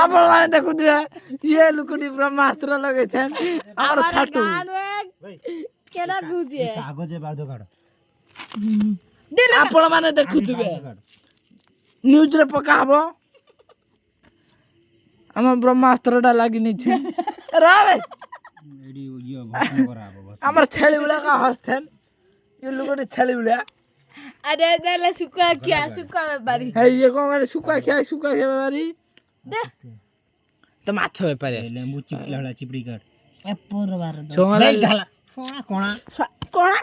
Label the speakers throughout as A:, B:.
A: ଆପଣ ମାନେ ଦେଖୁଥିବେ ଇଏ ଲୋକଟି ବ୍ରହ୍ମାସ୍ତ୍ର ଲଗେଇଛନ୍ ଆମର ଛାଟୁ ଆପଣ ମାନେ ଦେଖୁଥିବେ ନ୍ୟୁଜ ରେ ପକା ହବ ଆମ ବ୍ରହ୍ମାସ୍ତ୍ରଟା ଲାଗିନିଛି ଆମର ଛେଳି ଭଳିଆ କା ହସଛନ୍ ଏ ଲୋକଟି ଛେଳି ଭଳିଆ
B: अरे देले सुका बेपारी
A: हे ये कौन करे सुका ଖିଆ ବେପାରୀ ତ ମାଛ ବେପାରୀ
C: ଲେମ୍ବୁ ଚିପିଲା ଭଳିଆ ଚିପିଡ଼ି କାଟ
B: ए पोरबार
A: सोहला
C: ଢାଲା କଣା
A: କଣା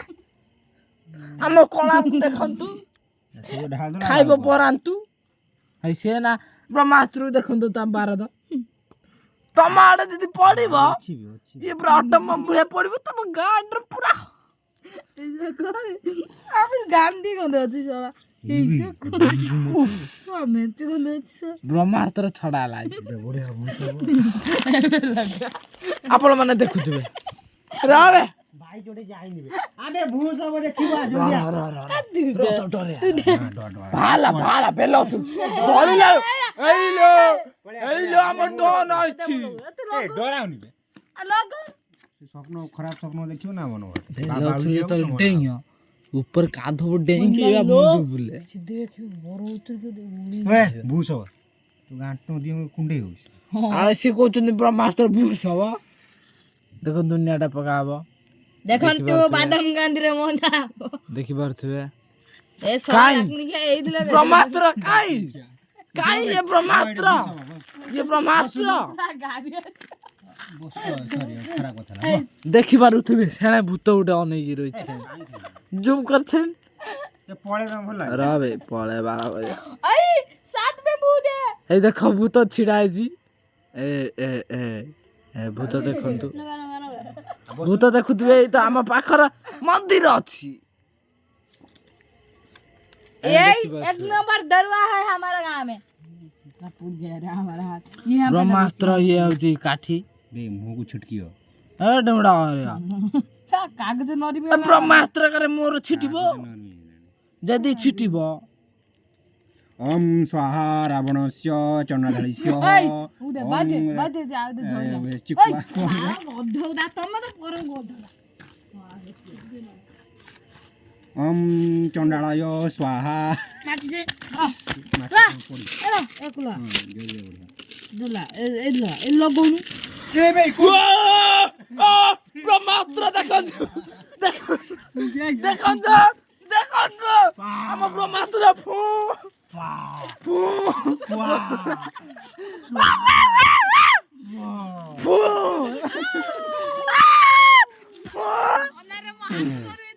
A: ଆମ କଣାକୁ ଦେଖନ୍ତୁ ଖାଇବ ପରାନ୍ତୁ ହେଇ ସେ ନା ବ୍ରହ୍ମାସ୍ତ୍ର ଦେଖନ୍ତୁ ତା ବାରଦ ତମ ଆଡେ ଯଦି ପଡିବ ଇଏ ପୁରା ଅଟୋମ ଭଳିଆ ପଡିବ ତମ ଗାଁରେ ପୁରା
B: আমি গান দিয়ে কোন আছে সবা এই যে সামনে কোন আছে
A: ବ୍ରହ୍ମାସ୍ତ୍ର ଛଡା ହେଲା ଆପଣ ମାନେ ଦେଖୁଥିବେ ରବେ
C: ଭାଇ ଯୋଡେ ଯାଇନିବେ ଆବେ ଭୂସ ହବ ଦେଖିବା ଜଲ୍ଦି
A: ଭାଲା ବେଲଛୁ ବଳିଲା ଏଇଲୋ ଆମ ଡନ ଅଛି
C: ଏ ଡରାଉନି ବେ
B: লগো
C: ସ୍ୱପ୍ନ ଖରାପ ସ୍ୱପ୍ନ ଦେଖିବ ନା ମନ
A: ଡେଇଁଅ ऊपर कांधो डेंगी या मुंडू बुले
B: देख मोर उतर के
C: ओए भूस हो तू गांटो दियो कुंडे हो
A: आ से कोचन ब्रह्मास्त्र भूस हो देखो दुनियाटा पकाबो
B: देखन तू बादाम गांधी रे मोना
A: देखि परथुवे
B: ए साकनी के एई दिले
A: ब्रह्मास्त्र काई ये ब्रह्मास्त्र देखि पारुथुवे सेना भूत उडा अनै रही छै जूम करछन
C: ए पळे न भला
A: रबे पळे बाला भया
B: आई साथ में भूत है
A: ए देखो भूत छिड़ाई जी ए ए ए ए भूत देखंतु भूत देखुथुवे त हम पाखर मंदिर अछि
B: एक नंबर दरवा है हमारा गांव में इतना पुर गया रे हमारा हाथ ये
A: ब्रह्मास्त्र ये होची काठी
C: बे मुंह को छटकियो
A: ए डमडा रे
B: कागज नरी में
A: ब्रह्मास्त्र करे मोर छिटिबो जदी छिटिबो
C: ओम स्वाहा रावणस्य चंडधाळिस्य
B: उदे बाजे जाओ दे धोइला
C: चिकुआ
B: गोधौदा तमे तो पर गोधौदा
C: ओम चंडाळाय स्वाहा
B: माछ दे एकला दुला ए लगौनु
C: ए बे
A: ब्रह्मास्त्र देखंतु देखंतु हम ब्रह्मास्त्र फू फू फू
B: ओनारे मार करे